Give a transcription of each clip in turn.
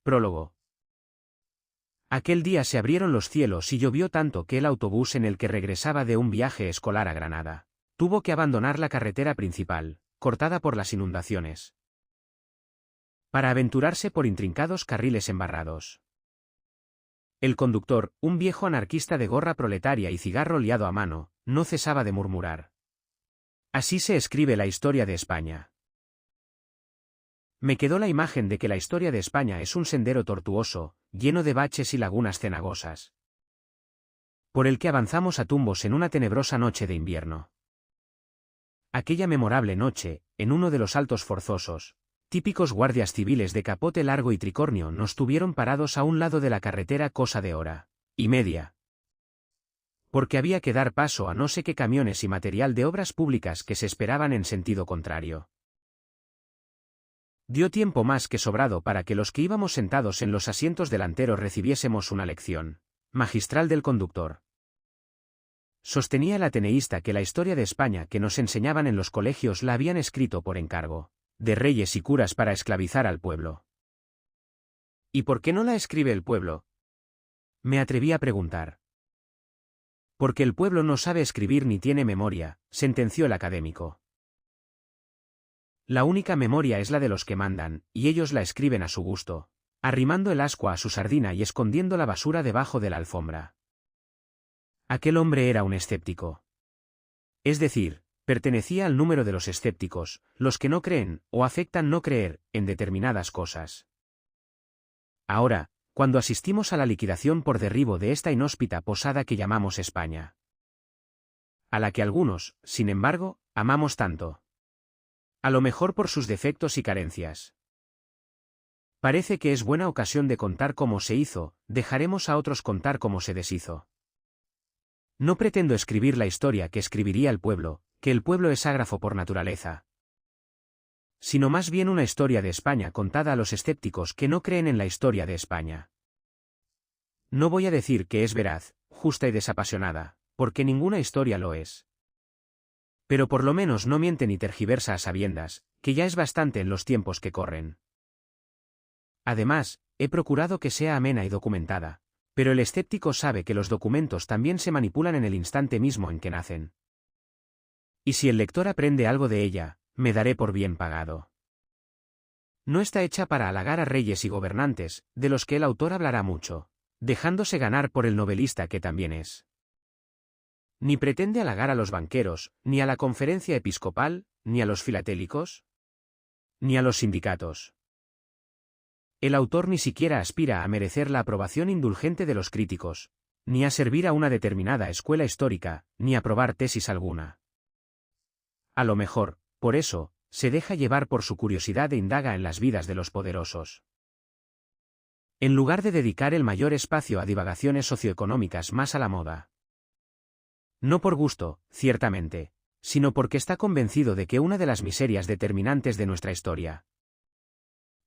Prólogo. Aquel día se abrieron los cielos y llovió tanto que el autobús en el que regresaba de un viaje escolar a Granada tuvo que abandonar la carretera principal, cortada por las inundaciones, para aventurarse por intrincados carriles embarrados. El conductor, un viejo anarquista de gorra proletaria y cigarro liado a mano, no cesaba de murmurar: así se escribe la historia de España. Me quedó la imagen de que la historia de España es un sendero tortuoso, lleno de baches y lagunas cenagosas, por el que avanzamos a tumbos en una tenebrosa noche de invierno. Aquella memorable noche, en uno de los altos forzosos, típicos guardias civiles de capote largo y tricornio nos tuvieron parados a un lado de la carretera cosa de hora y media, porque había que dar paso a no sé qué camiones y material de obras públicas que se esperaban en sentido contrario. Dio tiempo más que sobrado para que los que íbamos sentados en los asientos delanteros recibiésemos una lección magistral del conductor. Sostenía el ateneísta que la historia de España que nos enseñaban en los colegios la habían escrito por encargo de reyes y curas para esclavizar al pueblo. ¿Y por qué no la escribe el pueblo?, me atreví a preguntar. Porque el pueblo no sabe escribir ni tiene memoria, sentenció el académico. La única memoria es la de los que mandan, y ellos la escriben a su gusto, arrimando el ascua a su sardina y escondiendo la basura debajo de la alfombra. Aquel hombre era un escéptico. Es decir, pertenecía al número de los escépticos, los que no creen, o afectan no creer, en determinadas cosas. Ahora, cuando asistimos a la liquidación por derribo de esta inhóspita posada que llamamos España, a la que algunos, sin embargo, amamos tanto, a lo mejor por sus defectos y carencias, parece que es buena ocasión de contar cómo se hizo, dejaremos a otros contar cómo se deshizo. No pretendo escribir la historia que escribiría el pueblo, que el pueblo es ágrafo por naturaleza, sino más bien una historia de España contada a los escépticos que no creen en la historia de España. No voy a decir que es veraz, justa y desapasionada, porque ninguna historia lo es. Pero por lo menos no miente ni tergiversa a sabiendas, que ya es bastante en los tiempos que corren. Además, he procurado que sea amena y documentada, pero el escéptico sabe que los documentos también se manipulan en el instante mismo en que nacen. Y si el lector aprende algo de ella, me daré por bien pagado. No está hecha para halagar a reyes y gobernantes, de los que el autor hablará mucho, dejándose ganar por el novelista que también es. Ni pretende halagar a los banqueros, ni a la conferencia episcopal, ni a los filatélicos, ni a los sindicatos. El autor ni siquiera aspira a merecer la aprobación indulgente de los críticos, ni a servir a una determinada escuela histórica, ni a probar tesis alguna. A lo mejor, por eso, se deja llevar por su curiosidad e indaga en las vidas de los poderosos. En lugar de dedicar el mayor espacio a divagaciones socioeconómicas más a la moda. No por gusto, ciertamente, sino porque está convencido de que una de las miserias determinantes de nuestra historia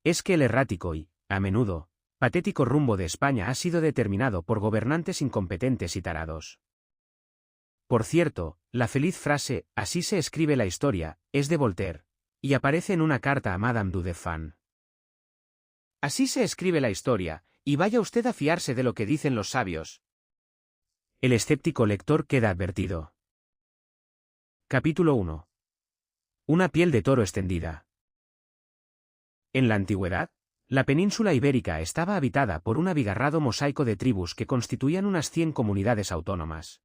es que el errático y, a menudo, patético rumbo de España ha sido determinado por gobernantes incompetentes y tarados. Por cierto, la feliz frase, así se escribe la historia, es de Voltaire, y aparece en una carta a Madame du Deffand. Así se escribe la historia, y vaya usted a fiarse de lo que dicen los sabios. El escéptico lector queda advertido. Capítulo 1. Una piel de toro extendida. En la antigüedad, la península ibérica estaba habitada por un abigarrado mosaico de tribus que constituían unas 100 comunidades autónomas,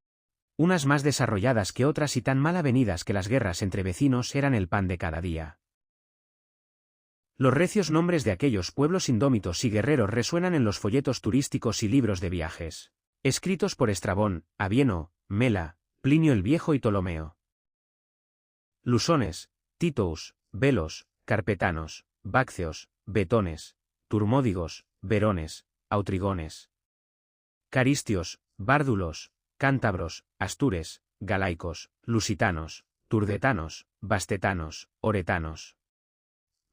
unas más desarrolladas que otras y tan mal avenidas que las guerras entre vecinos eran el pan de cada día. Los recios nombres de aquellos pueblos indómitos y guerreros resuenan en los folletos turísticos y libros de viajes, escritos por Estrabón, Avienno, Mela, Plinio el Viejo y Ptolomeo. Lusones, Titous, Velos, Carpetanos, Bácceos, Betones, Turmódigos, Verones, Autrigones, Caristios, Bárdulos, Cántabros, Astures, Galaicos, Lusitanos, Turdetanos, Bastetanos, Oretanos,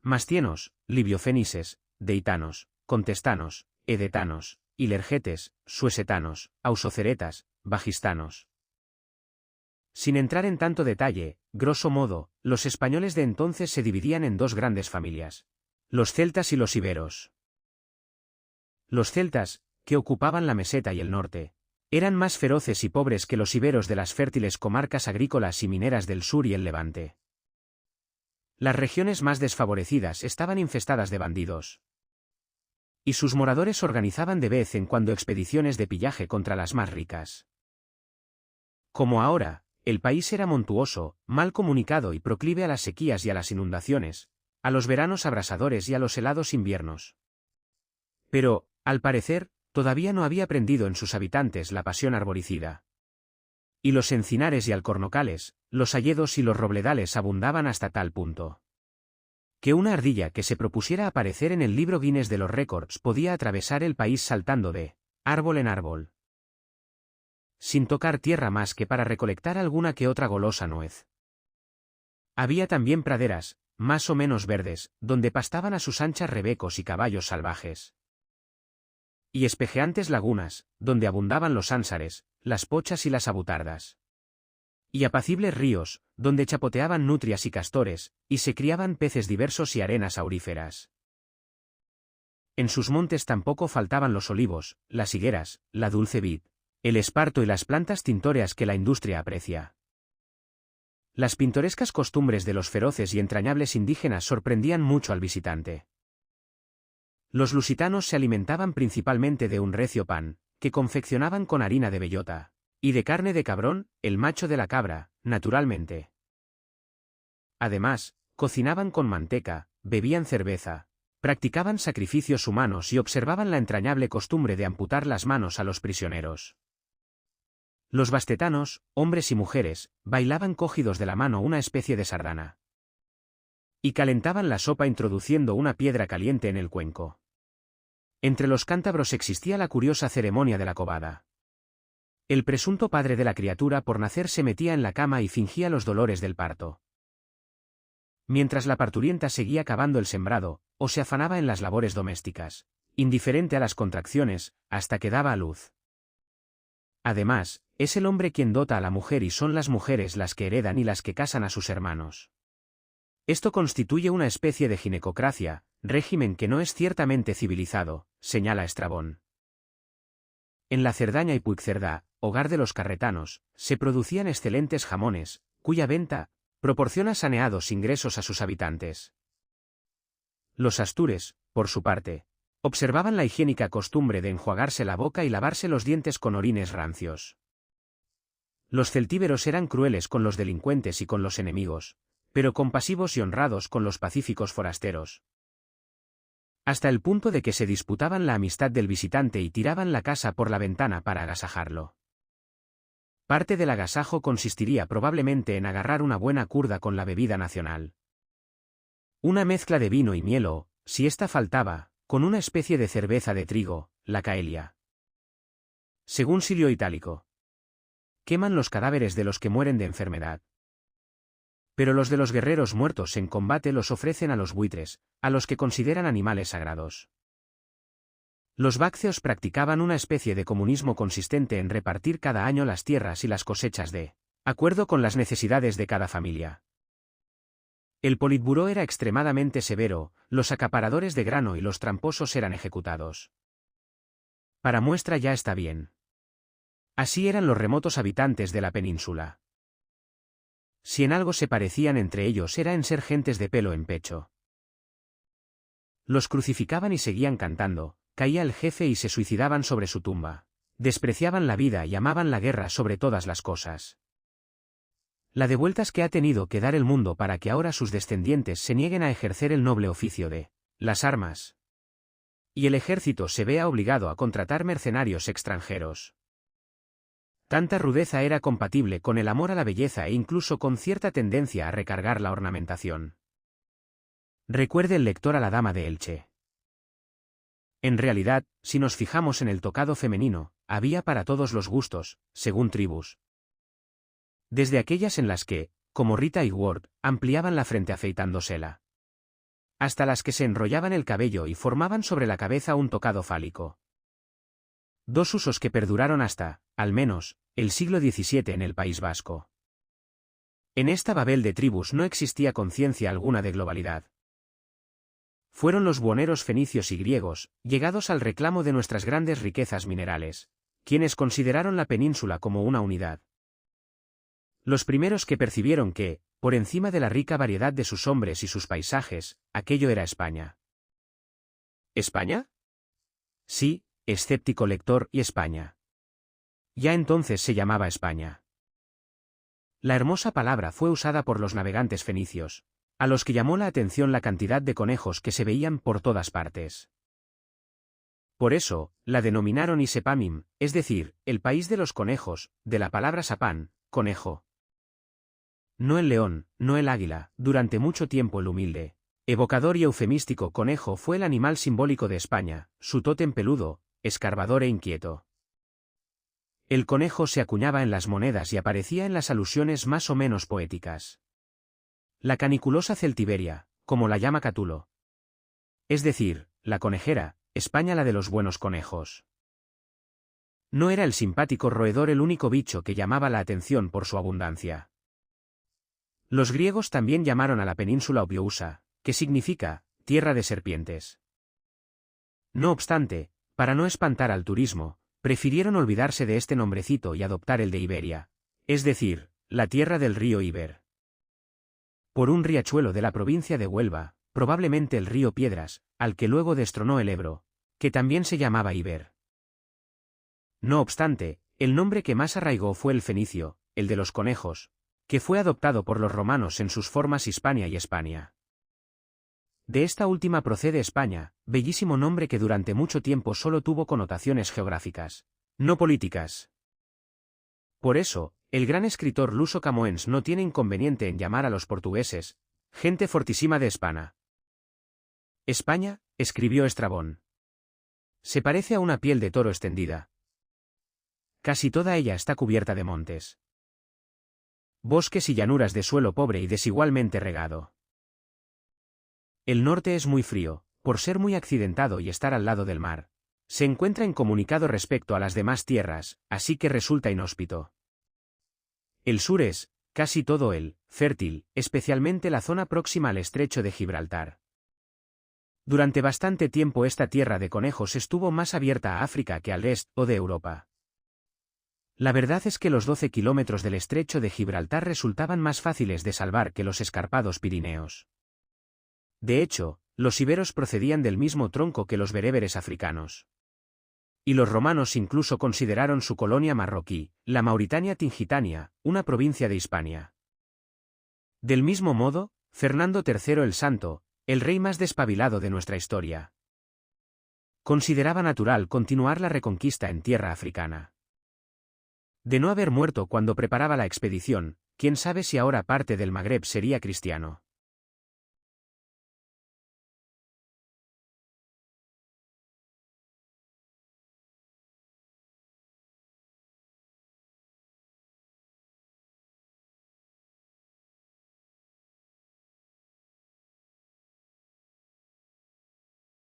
Mastienos, Libiofenises, Deitanos, Contestanos, Edetanos, Ilergetes, Suesetanos, Ausoceretas, Bagistanos. Sin entrar en tanto detalle, grosso modo, los españoles de entonces se dividían en dos grandes familias: los celtas y los iberos. Los celtas, que ocupaban la meseta y el norte, eran más feroces y pobres que los iberos de las fértiles comarcas agrícolas y mineras del sur y el Levante. Las regiones más desfavorecidas estaban infestadas de bandidos. Y sus moradores organizaban de vez en cuando expediciones de pillaje contra las más ricas. Como ahora, el país era montuoso, mal comunicado y proclive a las sequías y a las inundaciones, a los veranos abrasadores y a los helados inviernos. Pero, al parecer, todavía no había prendido en sus habitantes la pasión arboricida. Y los encinares y alcornocales, los hayedos y los robledales abundaban hasta tal punto que una ardilla que se propusiera aparecer en el libro Guinness de los récords podía atravesar el país saltando de árbol en árbol, sin tocar tierra más que para recolectar alguna que otra golosa nuez. Había también praderas, más o menos verdes, donde pastaban a sus anchas rebecos y caballos salvajes. Y espejeantes lagunas, donde abundaban los ánsares, las pochas y las abutardas. Y apacibles ríos, donde chapoteaban nutrias y castores, y se criaban peces diversos y arenas auríferas. En sus montes tampoco faltaban los olivos, las higueras, la dulce vid, el esparto y las plantas tintóreas que la industria aprecia. Las pintorescas costumbres de los feroces y entrañables indígenas sorprendían mucho al visitante. Los lusitanos se alimentaban principalmente de un recio pan, que confeccionaban con harina de bellota, y de carne de cabrón, el macho de la cabra, naturalmente. Además, cocinaban con manteca, bebían cerveza, practicaban sacrificios humanos y observaban la entrañable costumbre de amputar las manos a los prisioneros. Los bastetanos, hombres y mujeres, bailaban cogidos de la mano una especie de sardana. Y calentaban la sopa introduciendo una piedra caliente en el cuenco. Entre los cántabros existía la curiosa ceremonia de la cobada. El presunto padre de la criatura por nacer se metía en la cama y fingía los dolores del parto. Mientras la parturienta seguía cavando el sembrado, o se afanaba en las labores domésticas, indiferente a las contracciones, hasta que daba a luz. Además, es el hombre quien dota a la mujer y son las mujeres las que heredan y las que casan a sus hermanos. Esto constituye una especie de ginecocracia, régimen que no es ciertamente civilizado, señala Estrabón. En la Cerdaña y Puigcerdá, hogar de los carretanos, se producían excelentes jamones, cuya venta proporciona saneados ingresos a sus habitantes. Los astures, por su parte, observaban la higiénica costumbre de enjuagarse la boca y lavarse los dientes con orines rancios. Los celtíberos eran crueles con los delincuentes y con los enemigos, pero compasivos y honrados con los pacíficos forasteros. Hasta el punto de que se disputaban la amistad del visitante y tiraban la casa por la ventana para agasajarlo. Parte del agasajo consistiría probablemente en agarrar una buena curda con la bebida nacional. Una mezcla de vino y miel o, si ésta faltaba, con una especie de cerveza de trigo, la caelia. Según Silio Itálico, queman los cadáveres de los que mueren de enfermedad. Pero los de los guerreros muertos en combate los ofrecen a los buitres, a los que consideran animales sagrados. Los bácceos practicaban una especie de comunismo consistente en repartir cada año las tierras y las cosechas de acuerdo con las necesidades de cada familia. El politburó era extremadamente severo, los acaparadores de grano y los tramposos eran ejecutados. Para muestra ya está bien. Así eran los remotos habitantes de la península. Si en algo se parecían entre ellos era en ser gentes de pelo en pecho. Los crucificaban y seguían cantando, caía el jefe y se suicidaban sobre su tumba. Despreciaban la vida y amaban la guerra sobre todas las cosas. La de vueltas que ha tenido que dar el mundo para que ahora sus descendientes se nieguen a ejercer el noble oficio de las armas. Y el ejército se vea obligado a contratar mercenarios extranjeros. Tanta rudeza era compatible con el amor a la belleza e incluso con cierta tendencia a recargar la ornamentación. Recuerde el lector a la dama de Elche. En realidad, si nos fijamos en el tocado femenino, había para todos los gustos, según tribus. Desde aquellas en las que, como Rita y Ward, ampliaban la frente afeitándosela, hasta las que se enrollaban el cabello y formaban sobre la cabeza un tocado fálico. Dos usos que perduraron hasta, al menos, el siglo XVII en el País Vasco. En esta Babel de tribus no existía conciencia alguna de globalidad. fueron los buhoneros fenicios y griegos, llegados al reclamo de nuestras grandes riquezas minerales, quienes consideraron la península como una unidad. Los primeros que percibieron que, por encima de la rica variedad de sus hombres y sus paisajes, aquello era España. ¿España? Sí, escéptico lector, y España. Ya entonces se llamaba España. La hermosa palabra fue usada por los navegantes fenicios, a los que llamó la atención la cantidad de conejos que se veían por todas partes. Por eso, la denominaron Isepamim, es decir, el país de los conejos, de la palabra sapán, conejo. No el león, no el águila, durante mucho tiempo el humilde, evocador y eufemístico conejo fue el animal simbólico de España, su tótem peludo, escarbador e inquieto. El conejo se acuñaba en las monedas y aparecía en las alusiones más o menos poéticas. La caniculosa celtiberia, como la llama Catulo. Es decir, la conejera, España la de los buenos conejos. No era el simpático roedor el único bicho que llamaba la atención por su abundancia. Los griegos también llamaron a la península Opiousa, que significa tierra de serpientes. No obstante, para no espantar al turismo, prefirieron olvidarse de este nombrecito y adoptar el de Iberia, es decir, la tierra del río Iber. Por un riachuelo de la provincia de Huelva, probablemente el río Piedras, al que luego destronó el Ebro, que también se llamaba Iber. No obstante, el nombre que más arraigó fue el fenicio, el de los conejos, que fue adoptado por los romanos en sus formas Hispania y Espania. De esta última procede España, bellísimo nombre que durante mucho tiempo solo tuvo connotaciones geográficas, no políticas. Por eso, el gran escritor luso Camoens no tiene inconveniente en llamar a los portugueses, gente fortísima de España. España, escribió Estrabón, se parece a una piel de toro extendida. Casi toda ella está cubierta de montes, bosques y llanuras de suelo pobre y desigualmente regado. El norte es muy frío, por ser muy accidentado y estar al lado del mar. Se encuentra incomunicado respecto a las demás tierras, así que resulta inhóspito. El sur es, casi todo él, fértil, especialmente la zona próxima al estrecho de Gibraltar. Durante bastante tiempo esta tierra de conejos estuvo más abierta a África que al este o de Europa. La verdad es que los 12 kilómetros del estrecho de Gibraltar resultaban más fáciles de salvar que los escarpados Pirineos. De hecho, los iberos procedían del mismo tronco que los bereberes africanos. Y los romanos incluso consideraron su colonia marroquí, la Mauritania Tingitania, una provincia de Hispania. Del mismo modo, Fernando III el Santo, el rey más despabilado de nuestra historia, consideraba natural continuar la reconquista en tierra africana. De no haber muerto cuando preparaba la expedición, quién sabe si ahora parte del Magreb sería cristiano.